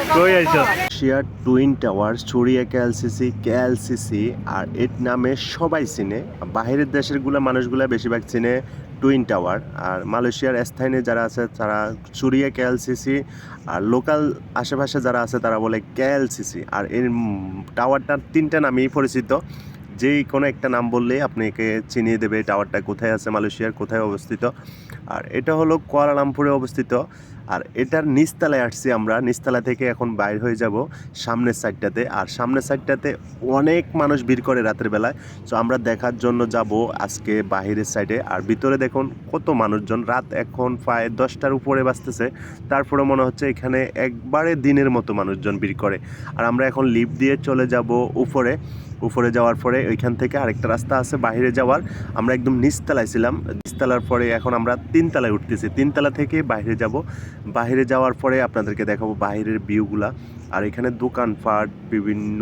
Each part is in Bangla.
মালয়েশিয়ার টুইন টাওয়ার, সুরিয়া কেএলসিসি আর এর নামে সবাই চিনে। বাহিরের দেশের মানুষগুলা বেশিরভাগ চিনে টুইন টাওয়ার। আর মালয়েশিয়ার স্থানীয় যারা আছে তারা সুরিয়া কেএলসিসি, আর লোকাল আশেপাশে যারা আছে তারা বলে কেএলসিসি। আর এর টাওয়ারটার তিনটা নামেই পরিচিত। যেই কোনো একটা নাম বললেই আপনাকে চিনিয়ে দেবে টাওয়ারটা কোথায় আছে, মালয়েশিয়ার কোথায় অবস্থিত। আর এটা হলো কুয়ালালামপুরে অবস্থিত। আর এটার নিচতলায় আসছি আমরা, নিচতলা থেকে এখন বাইর হয়ে যাব সামনের সাইডটাতে। আর সামনের সাইডটাতে অনেক মানুষ ভিড় করে রাতের বেলায়। তো আমরা দেখার জন্য যাব আজকে বাহিরের সাইডে। আর ভিতরে দেখুন কত মানুষজন, রাত এখন প্রায় 10টার উপরে বাজতেছে, তারপরে মনে হচ্ছে এখানে একবারে দিনের মতো মানুষজন ভিড় করে। আর আমরা এখন লিফট দিয়ে চলে যাব উপরে। উপরে যাওয়ার পরে ওইখান থেকে আরেকটা রাস্তা আছে বাইরে যাওয়ার। আমরা একদম নিচতলায় ছিলাম, নিচতলার পরে এখন আমরা তিনতলায় উঠতেছি। তিনতলা থেকে বাইরে যাব। বাইরে যাওয়ার পরে আপনাদেরকে দেখাবো বাইরের ভিউগুলা। আর এখানে দোকানপাট, বিভিন্ন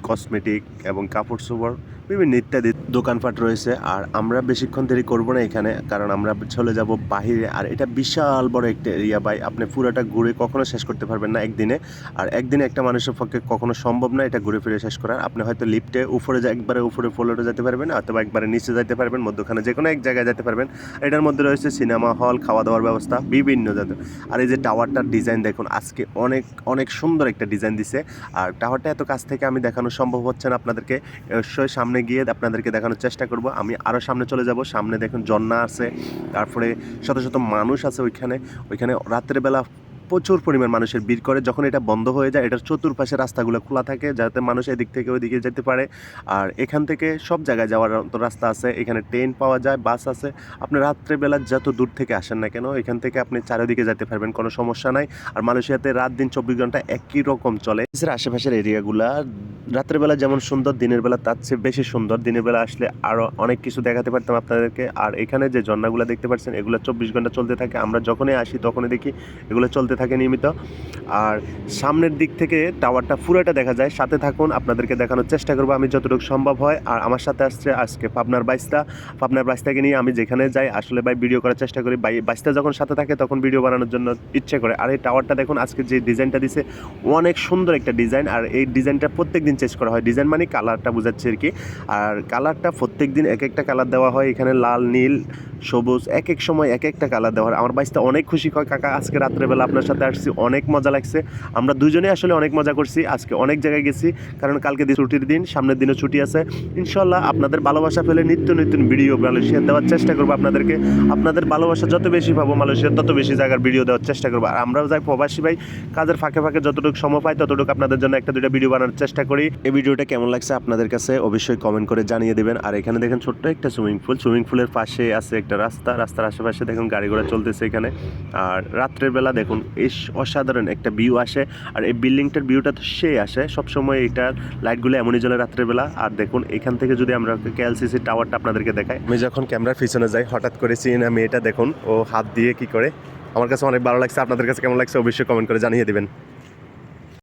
কসমেটিক এবং কাপড় চোপড়, বিভিন্ন ইত্যাদি দোকানপাট রয়েছে। আর আমরা বেশিক্ষণ দেরি করবো না এখানে, কারণ আমরা চলে যাব বাহিরে। আর এটা বিশাল বড় একটা এরিয়া ভাই, আপনি পুরোটা ঘুরে কখনো শেষ করতে পারবেন না একদিনে। আর একদিনে একটা মানুষের পক্ষে কখনো সম্ভব না এটা ঘুরে ফিরে শেষ করার। আপনি হয়তো লিফটে উপরে একবারে উপরে ফ্লোরে যেতে পারবেন, অথবা একবারে নিচে যেতে পারবেন, মধ্যখানে যে কোনো এক জায়গায় যেতে পারবেন। এটার মধ্যে রয়েছে সিনেমা হল, খাওয়া দাওয়ার ব্যবস্থা, বিভিন্ন জায়গায়। আর এই যে টাওয়ারটার ডিজাইন দেখুন, আজকে অনেক অনেক সুন্দর একটা ডিজাইন দিছে। আর টাওয়ারটা এত কাছ থেকে আমি দেখানো সম্ভব হচ্ছে না আপনাদেরকে, অবশ্যই সামনে গিয়ে আপনাদেরকে দেখানোর চেষ্টা করব। আমি আরও সামনে চলে যাব। সামনে দেখুন ঝর্ণা আছে, তারপরে শত শত মানুষ আছে ওইখানে রাত্রের বেলা প্রচুর পরিমাণ মানুষের ভিড় করে। যখন এটা বন্ধ হয়ে যায়, এটার চতুর্পাশে রাস্তাগুলো খোলা থাকে যাতে মানুষ এদিক থেকে ওইদিকে যেতে পারে। আর এখান থেকে সব জায়গায় যাওয়ার রাস্তা আছে, এখানে ট্রেন পাওয়া যায়, বাস আছে। আপনি রাত্রেবেলা যত দূর থেকে আসেন না কেন, এখান থেকে আপনি চারিদিকে যেতে পারবেন, কোনো সমস্যা নাই। আর মালয়েশিয়াতে রাত দিন 24 ঘন্টা একই রকম চলে। আশেপাশের এরিয়াগুলা রাত্রেবেলা যেমন সুন্দর, দিনের বেলা তার চেয়ে বেশি সুন্দর। দিনের বেলা আসলে আরও অনেক কিছু দেখাতে পারতাম আপনাদেরকে। আর এখানে যে ঝর্ণাগুলো দেখতে পাচ্ছেন, এগুলো 24 ঘন্টা চলতে থাকে। আমরা যখনই আসি তখনই দেখি এগুলো চলতে থাকে নিয়মিত। আর সামনের দিক থেকে টাওয়ারটা পুরোটা দেখা যায়। সাথে থাকুন, আপনাদেরকে দেখানোর চেষ্টা করবো আমি যতটুকু সম্ভব হয়। আর আমার সাথে আসছে আজকে পাবনার বাইস্তাকে নিয়ে আমি যেখানে যাই আসলে ভাই ভিডিও করার চেষ্টা করি। বাইস্তা যখন সাথে থাকে তখন ভিডিও বানানোর জন্য ইচ্ছে করে। আর এই টাওয়ারটা দেখুন, আজকে যে ডিজাইনটা দিছে অনেক সুন্দর একটা ডিজাইন। আর এই ডিজাইনটা প্রত্যেক দিন চেঞ্জ করা হয়। ডিজাইন মানে কালারটা বোঝাচ্ছে আর কি। আর কালারটা প্রত্যেক দিন এক একটা কালার দেওয়া হয়। এখানে লাল, নীল, সবুজ, এক এক সময় এক একটা কালার দেওয়া হয়। আমার বাইস্তা অনেক খুশি হয়, কাকা আজকে রাত্রেবেলা আপনার সাথে আসছি, অনেক মজা লাগছে। আমরা দুজনে আসলে অনেক মজা করছি। আজকে অনেক জায়গায় গেছি, কারণ কালকে ছুটির দিন, সামনের দিনও ছুটি আছে। ইনশাল্লাহ আপনাদের ভালোবাসা পেলে নিত্য নতুন ভিডিও মালয়েশিয়া দেওয়ার চেষ্টা করবো আপনাদেরকে। আপনাদের ভালোবাসা যত বেশি পাবো মালয়েশিয়ার, তত বেশি জায়গার ভিডিও দেওয়ার চেষ্টা করবো। আর আমরাও যাই প্রবাসী ভাই, কাজের ফাঁকে ফাঁকে যতটুকু সময় পাই ততটুকু আপনাদের জন্য একটা দুইটা ভিডিও বানানোর চেষ্টা করি। এই ভিডিওটা কেমন লাগছে আপনাদের কাছে অবশ্যই কমেন্ট করে জানিয়ে দেবেন। আর এখানে দেখেন ছোট্ট একটা সুইমিং পুলের পাশে আছে একটা রাস্তার আশেপাশে দেখুন গাড়ি ঘোড়া চলতেছে এখানে। আর রাত্রের বেলা দেখুন এই অসাধারণ একটা ভিউ আসে। আর এই বিল্ডিংটার ভিউটা তো সেই আসে সবসময়, এটার লাইটগুলো এমনই জ্বলে রাত্রের বেলা। আর দেখুন এখান থেকে যদি আমরা কেএলসিসি টাওয়ারটা আপনাদেরকে দেখাই, আমি যখন ক্যামেরার পিছনে যাই হঠাৎ করে চিনা মেয়েটা দেখুন ও হাত দিয়ে কি করে, আমার কাছে অনেক ভালো লাগছে। আপনাদের কাছে কেমন লাগছে অবশ্যই কমেন্ট করে জানিয়ে দেবেন।